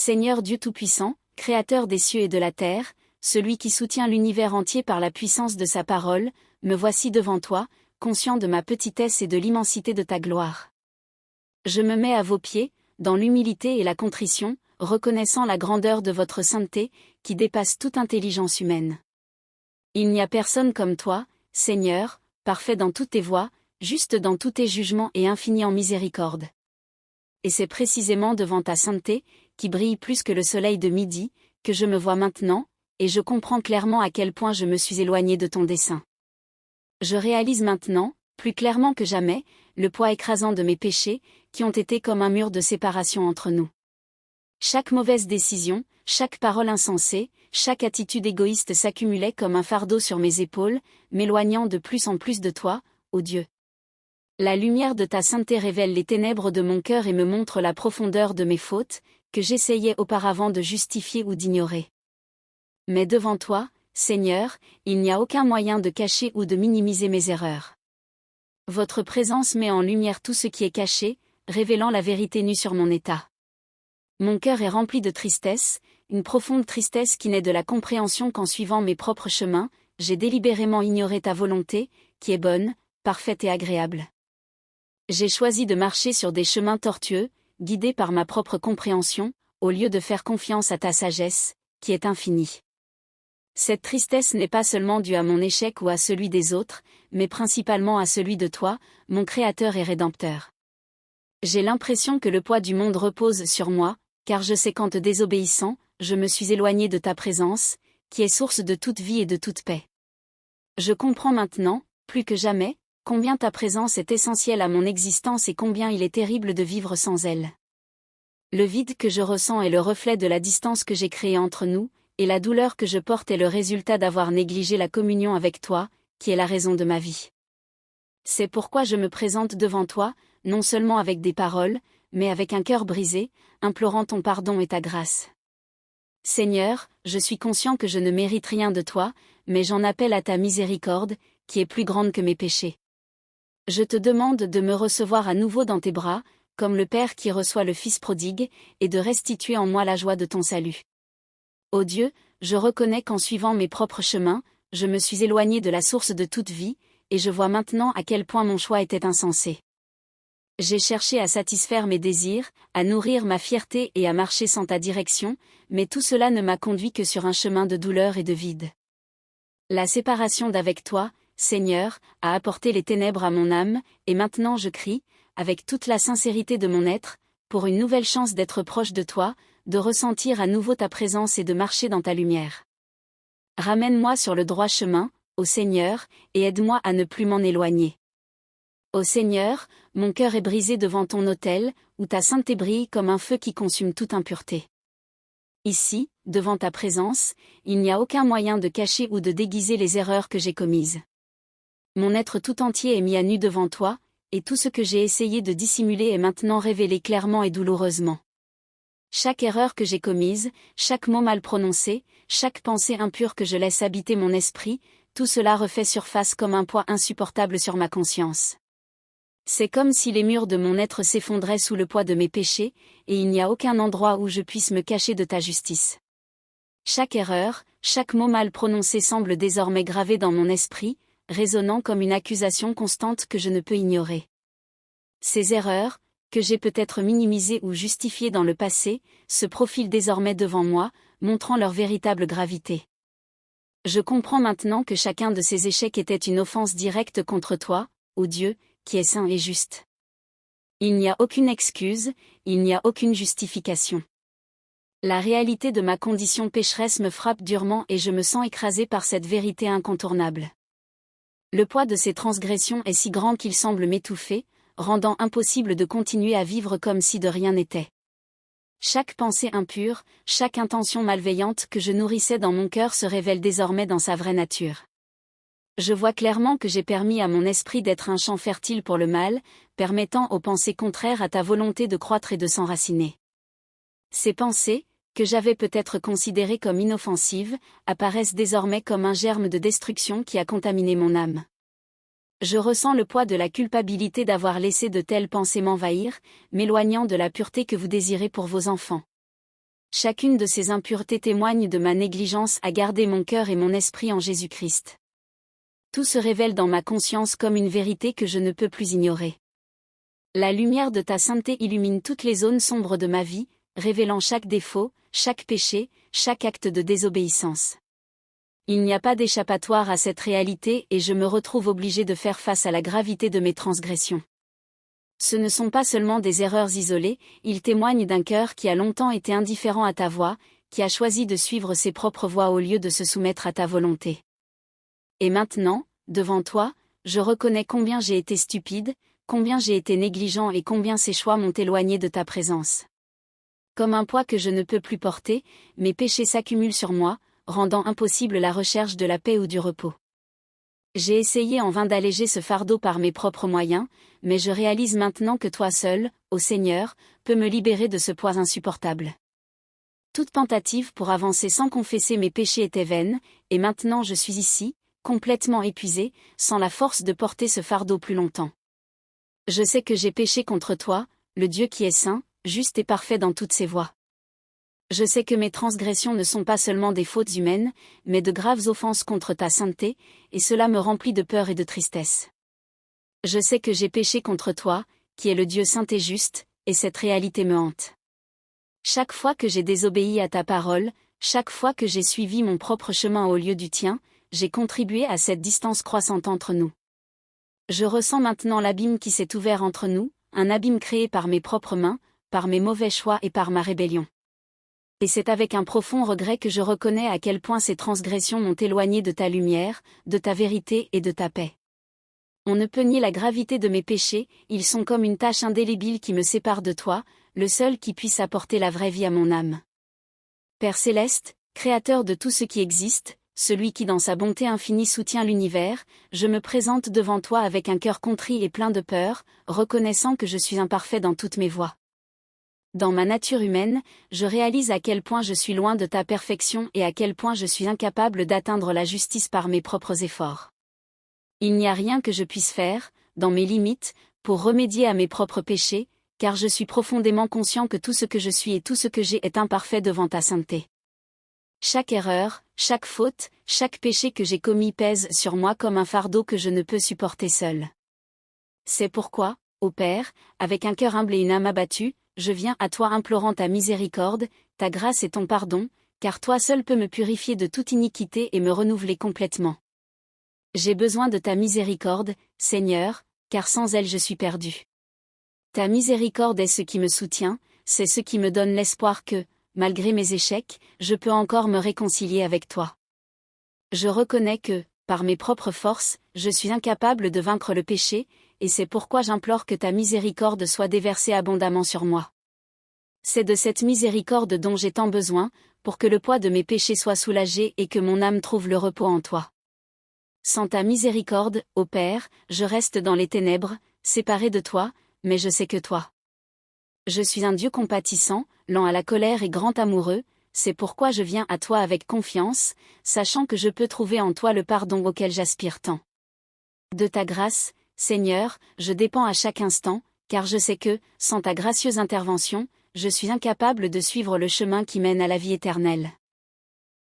Seigneur Dieu Tout-Puissant, Créateur des cieux et de la terre, celui qui soutient l'univers entier par la puissance de sa parole, me voici devant toi, conscient de ma petitesse et de l'immensité de ta gloire. Je me mets à vos pieds, dans l'humilité et la contrition, reconnaissant la grandeur de votre sainteté, qui dépasse toute intelligence humaine. Il n'y a personne comme toi, Seigneur, parfait dans toutes tes voies, juste dans tous tes jugements et infini en miséricorde. Et c'est précisément devant ta sainteté, qui brille plus que le soleil de midi, que je me vois maintenant, et je comprends clairement à quel point je me suis éloigné de ton dessein. Je réalise maintenant, plus clairement que jamais, le poids écrasant de mes péchés, qui ont été comme un mur de séparation entre nous. Chaque mauvaise décision, chaque parole insensée, chaque attitude égoïste s'accumulait comme un fardeau sur mes épaules, m'éloignant de plus en plus de toi, ô Dieu. La lumière de ta sainteté révèle les ténèbres de mon cœur et me montre la profondeur de mes fautes, que j'essayais auparavant de justifier ou d'ignorer. Mais devant toi, Seigneur, il n'y a aucun moyen de cacher ou de minimiser mes erreurs. Votre présence met en lumière tout ce qui est caché, révélant la vérité nue sur mon état. Mon cœur est rempli de tristesse, une profonde tristesse qui naît de la compréhension qu'en suivant mes propres chemins, j'ai délibérément ignoré ta volonté, qui est bonne, parfaite et agréable. J'ai choisi de marcher sur des chemins tortueux, guidé par ma propre compréhension, au lieu de faire confiance à ta sagesse, qui est infinie. Cette tristesse n'est pas seulement due à mon échec ou à celui des autres, mais principalement à celui de toi, mon Créateur et Rédempteur. J'ai l'impression que le poids du monde repose sur moi, car je sais qu'en te désobéissant, je me suis éloigné de ta présence, qui est source de toute vie et de toute paix. Je comprends maintenant, plus que jamais, combien ta présence est essentielle à mon existence et combien il est terrible de vivre sans elle. Le vide que je ressens est le reflet de la distance que j'ai créée entre nous, et la douleur que je porte est le résultat d'avoir négligé la communion avec toi, qui est la raison de ma vie. C'est pourquoi je me présente devant toi, non seulement avec des paroles, mais avec un cœur brisé, implorant ton pardon et ta grâce. Seigneur, je suis conscient que je ne mérite rien de toi, mais j'en appelle à ta miséricorde, qui est plus grande que mes péchés. Je te demande de me recevoir à nouveau dans tes bras, comme le Père qui reçoit le Fils prodigue, et de restituer en moi la joie de ton salut. Ô Dieu, je reconnais qu'en suivant mes propres chemins, je me suis éloigné de la source de toute vie, et je vois maintenant à quel point mon choix était insensé. J'ai cherché à satisfaire mes désirs, à nourrir ma fierté et à marcher sans ta direction, mais tout cela ne m'a conduit que sur un chemin de douleur et de vide. La séparation d'avec toi, Seigneur, a apporté les ténèbres à mon âme, et maintenant je crie, avec toute la sincérité de mon être, pour une nouvelle chance d'être proche de toi, de ressentir à nouveau ta présence et de marcher dans ta lumière. Ramène-moi sur le droit chemin, ô Seigneur, et aide-moi à ne plus m'en éloigner. Ô Seigneur, mon cœur est brisé devant ton autel, où ta sainteté brille comme un feu qui consume toute impureté. Ici, devant ta présence, il n'y a aucun moyen de cacher ou de déguiser les erreurs que j'ai commises. Mon être tout entier est mis à nu devant toi, et tout ce que j'ai essayé de dissimuler est maintenant révélé clairement et douloureusement. Chaque erreur que j'ai commise, chaque mot mal prononcé, chaque pensée impure que je laisse habiter mon esprit, tout cela refait surface comme un poids insupportable sur ma conscience. C'est comme si les murs de mon être s'effondraient sous le poids de mes péchés, et il n'y a aucun endroit où je puisse me cacher de ta justice. Chaque erreur, chaque mot mal prononcé semble désormais gravé dans mon esprit, résonnant comme une accusation constante que je ne peux ignorer. Ces erreurs, que j'ai peut-être minimisées ou justifiées dans le passé, se profilent désormais devant moi, montrant leur véritable gravité. Je comprends maintenant que chacun de ces échecs était une offense directe contre toi, ô Dieu, qui est saint et juste. Il n'y a aucune excuse, il n'y a aucune justification. La réalité de ma condition pécheresse me frappe durement et je me sens écrasé par cette vérité incontournable. Le poids de ces transgressions est si grand qu'il semble m'étouffer, rendant impossible de continuer à vivre comme si de rien n'était. Chaque pensée impure, chaque intention malveillante que je nourrissais dans mon cœur se révèle désormais dans sa vraie nature. Je vois clairement que j'ai permis à mon esprit d'être un champ fertile pour le mal, permettant aux pensées contraires à ta volonté de croître et de s'enraciner. Ces pensées, que j'avais peut-être considérées comme inoffensives, apparaissent désormais comme un germe de destruction qui a contaminé mon âme. Je ressens le poids de la culpabilité d'avoir laissé de telles pensées m'envahir, m'éloignant de la pureté que vous désirez pour vos enfants. Chacune de ces impuretés témoigne de ma négligence à garder mon cœur et mon esprit en Jésus-Christ. Tout se révèle dans ma conscience comme une vérité que je ne peux plus ignorer. La lumière de ta sainteté illumine toutes les zones sombres de ma vie, révélant chaque défaut, chaque péché, chaque acte de désobéissance. Il n'y a pas d'échappatoire à cette réalité et je me retrouve obligé de faire face à la gravité de mes transgressions. Ce ne sont pas seulement des erreurs isolées, ils témoignent d'un cœur qui a longtemps été indifférent à ta voix, qui a choisi de suivre ses propres voies au lieu de se soumettre à ta volonté. Et maintenant, devant toi, je reconnais combien j'ai été stupide, combien j'ai été négligent et combien ces choix m'ont éloigné de ta présence. Comme un poids que je ne peux plus porter, mes péchés s'accumulent sur moi, rendant impossible la recherche de la paix ou du repos. J'ai essayé en vain d'alléger ce fardeau par mes propres moyens, mais je réalise maintenant que toi seul, ô Seigneur, peux me libérer de ce poids insupportable. Toute tentative pour avancer sans confesser mes péchés était vaine, et maintenant je suis ici, complètement épuisé, sans la force de porter ce fardeau plus longtemps. Je sais que j'ai péché contre toi, le Dieu qui est saint, juste et parfait dans toutes ses voies. Je sais que mes transgressions ne sont pas seulement des fautes humaines, mais de graves offenses contre ta sainteté, et cela me remplit de peur et de tristesse. Je sais que j'ai péché contre toi, qui es le Dieu saint et juste, et cette réalité me hante. Chaque fois que j'ai désobéi à ta parole, chaque fois que j'ai suivi mon propre chemin au lieu du tien, j'ai contribué à cette distance croissante entre nous. Je ressens maintenant l'abîme qui s'est ouvert entre nous, un abîme créé par mes propres mains, par mes mauvais choix et par ma rébellion. Et c'est avec un profond regret que je reconnais à quel point ces transgressions m'ont éloigné de ta lumière, de ta vérité et de ta paix. On ne peut nier la gravité de mes péchés, ils sont comme une tache indélébile qui me sépare de toi, le seul qui puisse apporter la vraie vie à mon âme. Père céleste, créateur de tout ce qui existe, celui qui dans sa bonté infinie soutient l'univers, je me présente devant toi avec un cœur contrit et plein de peur, reconnaissant que je suis imparfait dans toutes mes voies. Dans ma nature humaine, je réalise à quel point je suis loin de ta perfection et à quel point je suis incapable d'atteindre la justice par mes propres efforts. Il n'y a rien que je puisse faire, dans mes limites, pour remédier à mes propres péchés, car je suis profondément conscient que tout ce que je suis et tout ce que j'ai est imparfait devant ta sainteté. Chaque erreur, chaque faute, chaque péché que j'ai commis pèse sur moi comme un fardeau que je ne peux supporter seul. C'est pourquoi, ô Père, avec un cœur humble et une âme abattue, je viens à toi implorant ta miséricorde, ta grâce et ton pardon, car toi seul peux me purifier de toute iniquité et me renouveler complètement. J'ai besoin de ta miséricorde, Seigneur, car sans elle je suis perdu. Ta miséricorde est ce qui me soutient, c'est ce qui me donne l'espoir que, malgré mes échecs, je peux encore me réconcilier avec toi. Je reconnais que, par mes propres forces, je suis incapable de vaincre le péché, et c'est pourquoi j'implore que ta miséricorde soit déversée abondamment sur moi. C'est de cette miséricorde dont j'ai tant besoin, pour que le poids de mes péchés soit soulagé et que mon âme trouve le repos en toi. Sans ta miséricorde, ô Père, je reste dans les ténèbres, séparé de toi, mais je sais que toi. Je suis un Dieu compatissant, lent à la colère et grand amoureux, c'est pourquoi je viens à toi avec confiance, sachant que je peux trouver en toi le pardon auquel j'aspire tant. De ta grâce, Seigneur, je dépends à chaque instant, car je sais que, sans ta gracieuse intervention, je suis incapable de suivre le chemin qui mène à la vie éternelle.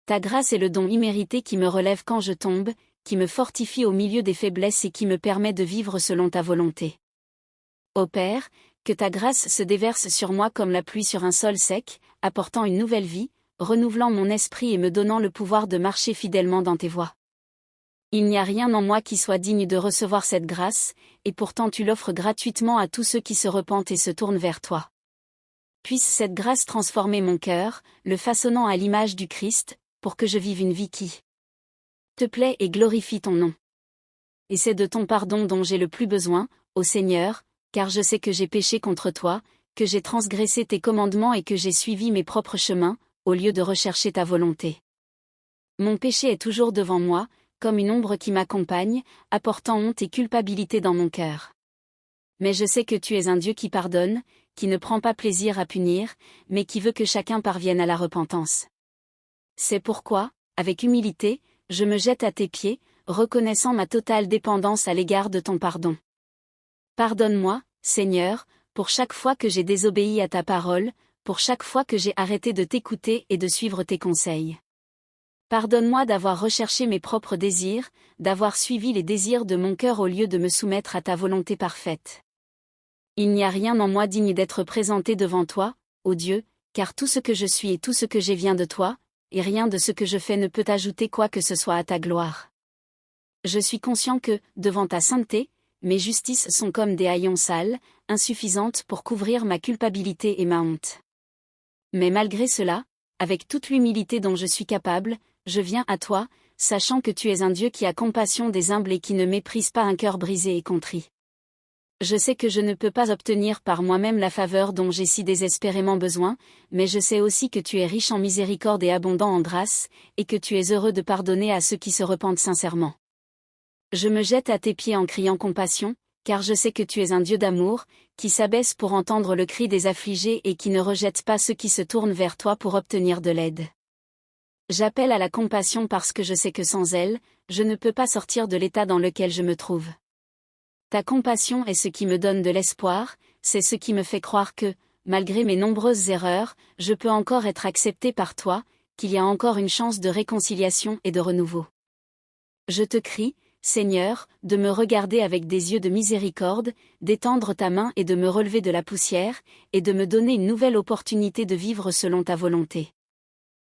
Ta grâce est le don immérité qui me relève quand je tombe, qui me fortifie au milieu des faiblesses et qui me permet de vivre selon ta volonté. Ô Père, que ta grâce se déverse sur moi comme la pluie sur un sol sec, apportant une nouvelle vie, renouvelant mon esprit et me donnant le pouvoir de marcher fidèlement dans tes voies. Il n'y a rien en moi qui soit digne de recevoir cette grâce, et pourtant tu l'offres gratuitement à tous ceux qui se repentent et se tournent vers toi. Puisse cette grâce transformer mon cœur, le façonnant à l'image du Christ, pour que je vive une vie qui te plaît et glorifie ton nom. Et c'est de ton pardon dont j'ai le plus besoin, ô Seigneur, car je sais que j'ai péché contre toi, que j'ai transgressé tes commandements et que j'ai suivi mes propres chemins, au lieu de rechercher ta volonté. Mon péché est toujours devant moi, comme une ombre qui m'accompagne, apportant honte et culpabilité dans mon cœur. Mais je sais que tu es un Dieu qui pardonne, qui ne prend pas plaisir à punir, mais qui veut que chacun parvienne à la repentance. C'est pourquoi, avec humilité, je me jette à tes pieds, reconnaissant ma totale dépendance à l'égard de ton pardon. Pardonne-moi, Seigneur, pour chaque fois que j'ai désobéi à ta parole, pour chaque fois que j'ai arrêté de t'écouter et de suivre tes conseils. Pardonne-moi d'avoir recherché mes propres désirs, d'avoir suivi les désirs de mon cœur au lieu de me soumettre à ta volonté parfaite. Il n'y a rien en moi digne d'être présenté devant toi, ô Dieu, car tout ce que je suis et tout ce que j'ai vient de toi, et rien de ce que je fais ne peut ajouter quoi que ce soit à ta gloire. Je suis conscient que, devant ta sainteté, mes justices sont comme des haillons sales, insuffisantes pour couvrir ma culpabilité et ma honte. Mais malgré cela, avec toute l'humilité dont je suis capable, je viens à toi, sachant que tu es un Dieu qui a compassion des humbles et qui ne méprise pas un cœur brisé et contrit. Je sais que je ne peux pas obtenir par moi-même la faveur dont j'ai si désespérément besoin, mais je sais aussi que tu es riche en miséricorde et abondant en grâce, et que tu es heureux de pardonner à ceux qui se repentent sincèrement. Je me jette à tes pieds en criant compassion, car je sais que tu es un Dieu d'amour, qui s'abaisse pour entendre le cri des affligés et qui ne rejette pas ceux qui se tournent vers toi pour obtenir de l'aide. J'appelle à la compassion parce que je sais que sans elle, je ne peux pas sortir de l'état dans lequel je me trouve. Ta compassion est ce qui me donne de l'espoir, c'est ce qui me fait croire que, malgré mes nombreuses erreurs, je peux encore être accepté par toi, qu'il y a encore une chance de réconciliation et de renouveau. Je te crie, Seigneur, de me regarder avec des yeux de miséricorde, d'étendre ta main et de me relever de la poussière, et de me donner une nouvelle opportunité de vivre selon ta volonté.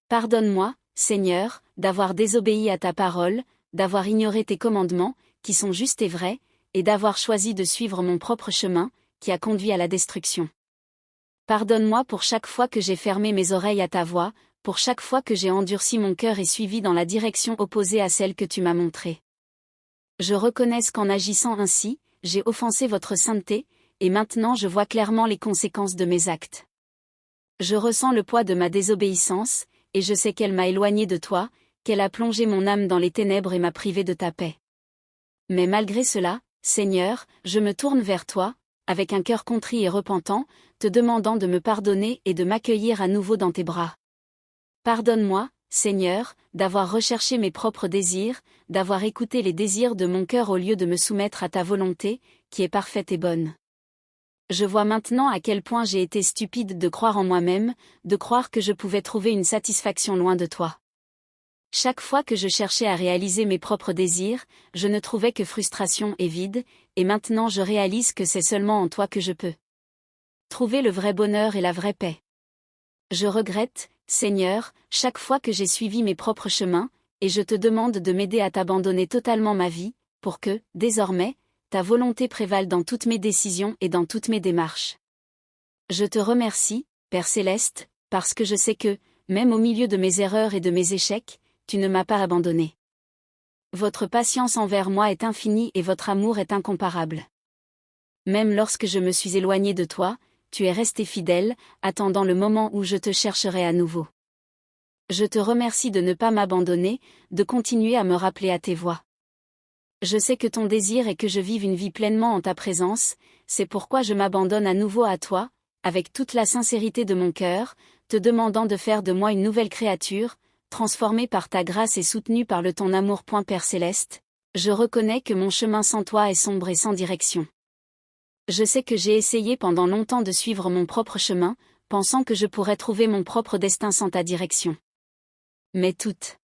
Pardonne-moi, Seigneur, d'avoir désobéi à ta parole, d'avoir ignoré tes commandements, qui sont justes et vrais, et d'avoir choisi de suivre mon propre chemin, qui a conduit à la destruction. Pardonne-moi pour chaque fois que j'ai fermé mes oreilles à ta voix, pour chaque fois que j'ai endurci mon cœur et suivi dans la direction opposée à celle que tu m'as montrée. Je reconnais qu'en agissant ainsi, j'ai offensé votre sainteté, et maintenant je vois clairement les conséquences de mes actes. Je ressens le poids de ma désobéissance, et je sais qu'elle m'a éloigné de toi, qu'elle a plongé mon âme dans les ténèbres et m'a privé de ta paix. Mais malgré cela, Seigneur, je me tourne vers toi, avec un cœur contrit et repentant, te demandant de me pardonner et de m'accueillir à nouveau dans tes bras. Pardonne-moi, Seigneur, d'avoir recherché mes propres désirs, d'avoir écouté les désirs de mon cœur au lieu de me soumettre à ta volonté, qui est parfaite et bonne. Je vois maintenant à quel point j'ai été stupide de croire en moi-même, de croire que je pouvais trouver une satisfaction loin de toi. Chaque fois que je cherchais à réaliser mes propres désirs, je ne trouvais que frustration et vide, et maintenant je réalise que c'est seulement en toi que je peux trouver le vrai bonheur et la vraie paix. Je regrette, Seigneur, chaque fois que j'ai suivi mes propres chemins, et je te demande de m'aider à t'abandonner totalement ma vie, pour que, désormais, ta volonté prévale dans toutes mes décisions et dans toutes mes démarches. Je te remercie, Père Céleste, parce que je sais que, même au milieu de mes erreurs et de mes échecs, tu ne m'as pas abandonné. Votre patience envers moi est infinie et votre amour est incomparable. Même lorsque je me suis éloigné de toi, tu es resté fidèle, attendant le moment où je te chercherai à nouveau. Je te remercie de ne pas m'abandonner, de continuer à me rappeler à tes voies. Je sais que ton désir est que je vive une vie pleinement en ta présence, c'est pourquoi je m'abandonne à nouveau à toi, avec toute la sincérité de mon cœur, te demandant de faire de moi une nouvelle créature, transformée par ta grâce et soutenue par ton amour. Père Céleste, je reconnais que mon chemin sans toi est sombre et sans direction. Je sais que j'ai essayé pendant longtemps de suivre mon propre chemin, pensant que je pourrais trouver mon propre destin sans ta direction. Mais toute